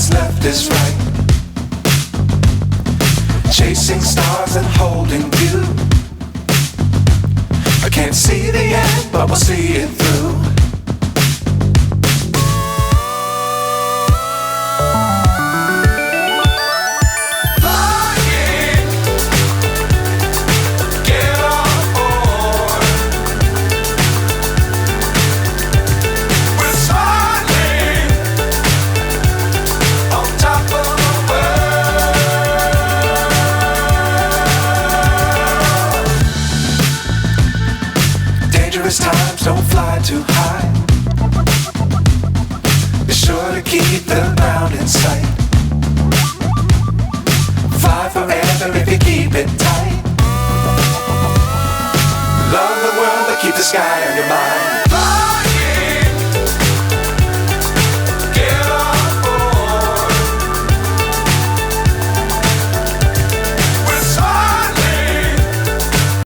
what's left is right. Chasing stars and holding you. I can't see the end, but we'll see it through. Times don't fly too high. Be sure to keep the ground in sight. Fly forever if you keep it tight. Love the world but keep the sky on your mind.